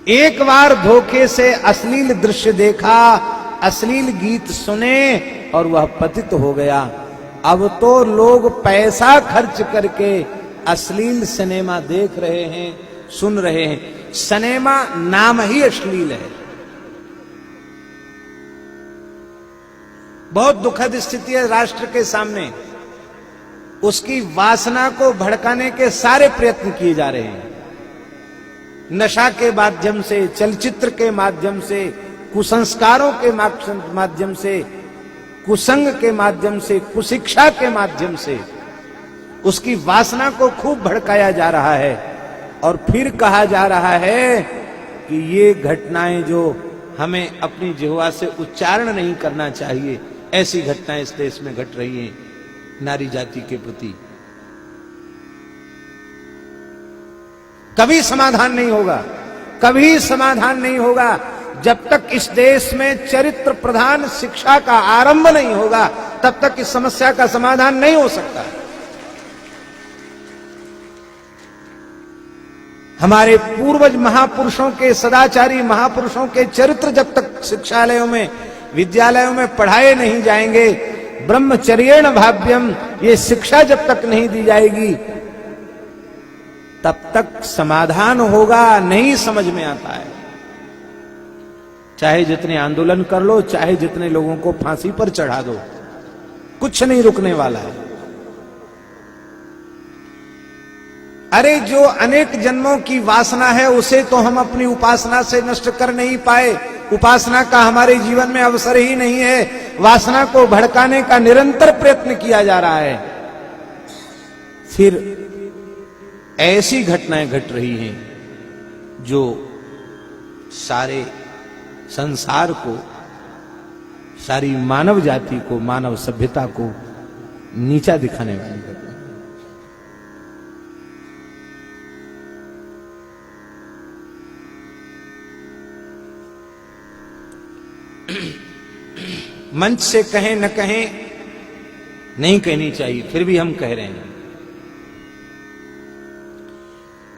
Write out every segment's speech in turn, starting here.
एक बार धोखे से अश्लील दृश्य देखा, अश्लील गीत सुने और वह पतित हो गया। अब तो लोग पैसा खर्च करके अश्लील सिनेमा देख रहे हैं, सुन रहे हैं। सिनेमा नाम ही अश्लील है। बहुत दुखद स्थिति है राष्ट्र के सामने। उसकी वासना को भड़काने के सारे प्रयत्न किए जा रहे हैं। नशा के माध्यम से, चलचित्र के माध्यम से, कुसंस्कारों के माध्यम से, कुसंग के माध्यम से, कुशिक्षा के माध्यम से उसकी वासना को खूब भड़काया जा रहा है। और फिर कहा जा रहा है कि ये घटनाएं जो हमें अपनी जिह्वा से उच्चारण नहीं करना चाहिए, ऐसी घटनाएं इस देश में घट रही हैं नारी जाति के प्रति। कभी समाधान नहीं होगा, कभी समाधान नहीं होगा जब तक इस देश में चरित्र प्रधान शिक्षा का आरंभ नहीं होगा, तब तक इस समस्या का समाधान नहीं हो सकता। हमारे पूर्वज महापुरुषों के, सदाचारी महापुरुषों के चरित्र जब तक शिक्षालयों में, विद्यालयों में पढ़ाए नहीं जाएंगे, ब्रह्मचर्येण भाव्यम, ये शिक्षा जब तक नहीं दी जाएगी, तब तक समाधान होगा नहीं समझ में आता है। चाहे जितने आंदोलन कर लो, चाहे जितने लोगों को फांसी पर चढ़ा दो, कुछ नहीं रुकने वाला है। अरे जो अनेक जन्मों की वासना है उसे तो हम अपनी उपासना से नष्ट कर नहीं पाए। उपासना का हमारे जीवन में अवसर ही नहीं है। वासना को भड़काने का निरंतर प्रयत्न किया जा रहा है। फिर ऐसी घटनाएं घट रही हैं जो सारे संसार को, सारी मानव जाति को, मानव सभ्यता को नीचा दिखाने वाली घटना। मंच से कहें न कहें, नहीं कहनी चाहिए, फिर भी हम कह रहे हैं।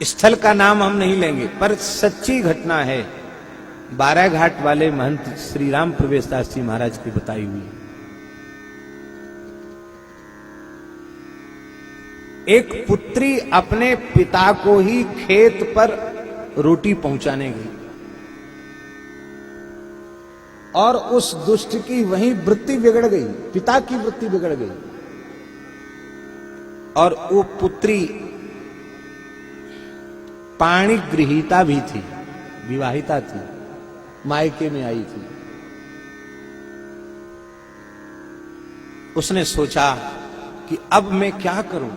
स्थल का नाम हम नहीं लेंगे, पर सच्ची घटना है। बाराघाट वाले महंत श्री राम प्रवेश दास जी महाराज की बताई हुई। एक पुत्री अपने पिता को ही खेत पर रोटी पहुंचाने गई और उस दुष्ट की वहीं वृत्ति बिगड़ गई, पिता की वृत्ति बिगड़ गई। और वो पुत्री पाणिगृहीता भी थी, विवाहिता थी, मायके में आई थी। उसने सोचा कि अब मैं क्या करूं।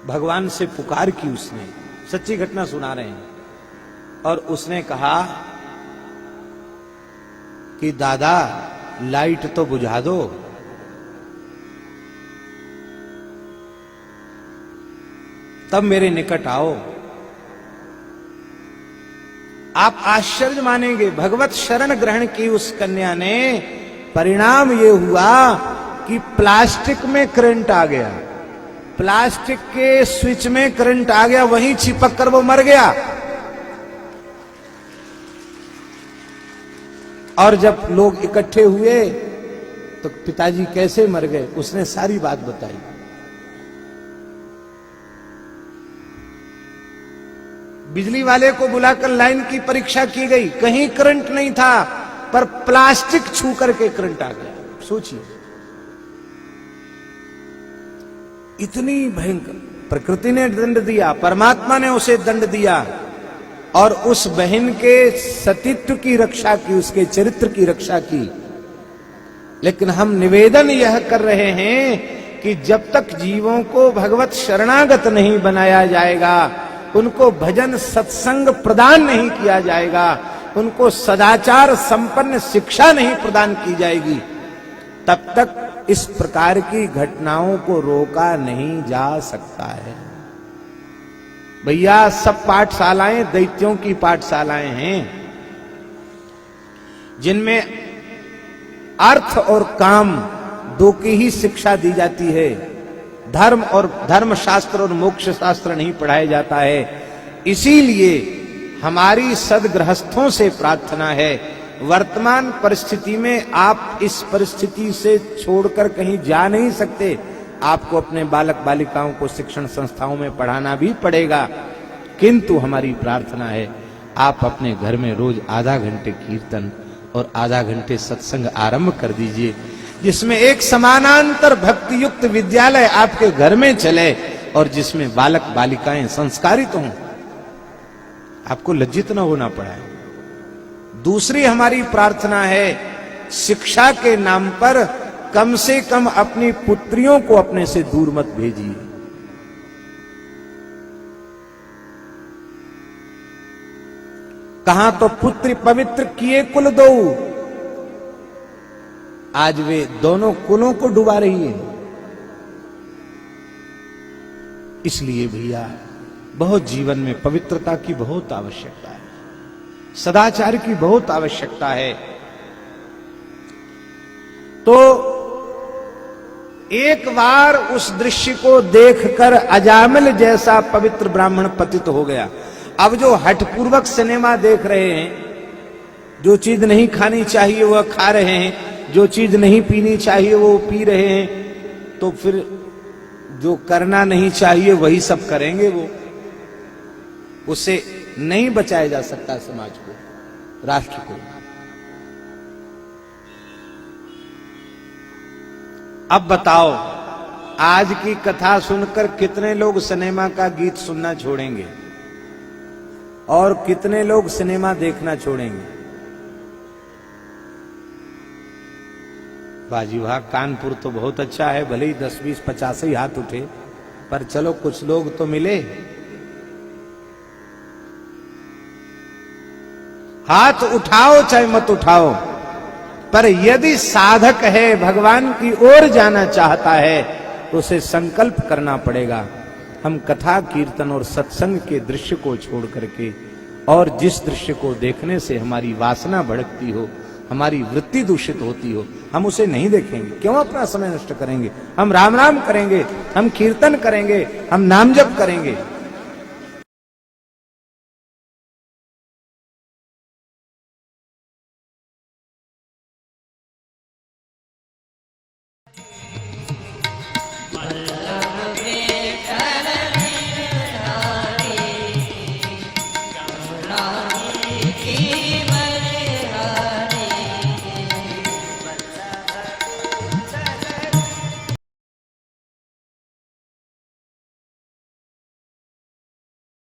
भगवान से पुकार की उसने, सच्ची घटना सुना रहे हैं। और उसने कहा कि दादा लाइट तो बुझा दो। तब मेरे निकट आओ। आप आश्चर्य मानेंगे, भगवत शरण ग्रहण की उस कन्या ने, परिणाम ये हुआ कि प्लास्टिक में करंट आ गया, प्लास्टिक के स्विच में करंट आ गया, वहीं चिपक कर वो मर गया। और जब लोग इकट्ठे हुए तो पिताजी कैसे मर गए, उसने सारी बात बताई। बिजली वाले को बुलाकर लाइन की परीक्षा की गई, कहीं करंट नहीं था, पर प्लास्टिक छू करके करंट आ गया। सोचिए, इतनी भयंकर। प्रकृति ने दंड दिया, परमात्मा ने उसे दंड दिया, और उस बहन के सतीत्व की रक्षा की, उसके चरित्र की रक्षा की। लेकिन हम निवेदन यह कर रहे हैं कि जब तक जीवों को भगवत शरणागत नहीं बनाया जाएगा, उनको भजन सत्संग प्रदान नहीं किया जाएगा, उनको सदाचार संपन्न शिक्षा नहीं प्रदान की जाएगी, तब तक इस प्रकार की घटनाओं को रोका नहीं जा सकता है। भैया, सब पाठशालाएं दैत्यों की पाठशालाएं हैं, जिनमें अर्थ और काम दो की ही शिक्षा दी जाती है। धर्म और धर्म शास्त्र और मोक्ष शास्त्र नहीं पढ़ाया जाता है। इसीलिए हमारी सदगृहस्थों से प्रार्थना है, वर्तमान परिस्थिति में आप इस परिस्थिति से छोड़कर कहीं जा नहीं सकते। आपको अपने बालक बालिकाओं को शिक्षण संस्थाओं में पढ़ाना भी पड़ेगा, किंतु हमारी प्रार्थना है आप अपने घर में रोज आधा घंटे कीर्तन और आधा घंटे सत्संग आरंभ कर दीजिए, जिसमें एक समानांतर भक्ति युक्त विद्यालय आपके घर में चले और जिसमें बालक बालिकाएं संस्कारित हों, आपको लज्जित न होना पड़ा। दूसरी हमारी प्रार्थना है शिक्षा के नाम पर कम से कम अपनी पुत्रियों को अपने से दूर मत भेजिए। कहां तो पुत्र पवित्र किए कुल दो, आज वे दोनों कुलों को डुबा रही है। इसलिए भैया बहुत जीवन में पवित्रता की बहुत आवश्यकता है, सदाचार की बहुत आवश्यकता है। तो एक बार उस दृश्य को देखकर अजामिल जैसा पवित्र ब्राह्मण पतित हो गया। अब जो हठपूर्वक सिनेमा देख रहे हैं, जो चीज नहीं खानी चाहिए वह खा रहे हैं, जो चीज नहीं पीनी चाहिए वो पी रहे हैं, तो फिर जो करना नहीं चाहिए वही सब करेंगे। वो उससे नहीं बचाया जा सकता समाज को, राष्ट्र को। अब बताओ, आज की कथा सुनकर कितने लोग सिनेमा का गीत सुनना छोड़ेंगे और कितने लोग सिनेमा देखना छोड़ेंगे? बाजी वाह, कानपुर तो बहुत अच्छा है, भले ही 10, 20, 50 ही हाथ उठे, पर चलो कुछ लोग तो मिले। हाथ उठाओ चाहे मत उठाओ, पर यदि साधक है, भगवान की ओर जाना चाहता है, तो उसे संकल्प करना पड़ेगा। हम कथा कीर्तन और सत्संग के दृश्य को छोड़ करके और जिस दृश्य को देखने से हमारी वासना भड़कती हो, हमारी वृत्ति दूषित होती हो, हम उसे नहीं देखेंगे। क्यों अपना समय नष्ट करेंगे? हम राम राम करेंगे, हम कीर्तन करेंगे, हम नाम जप करेंगे।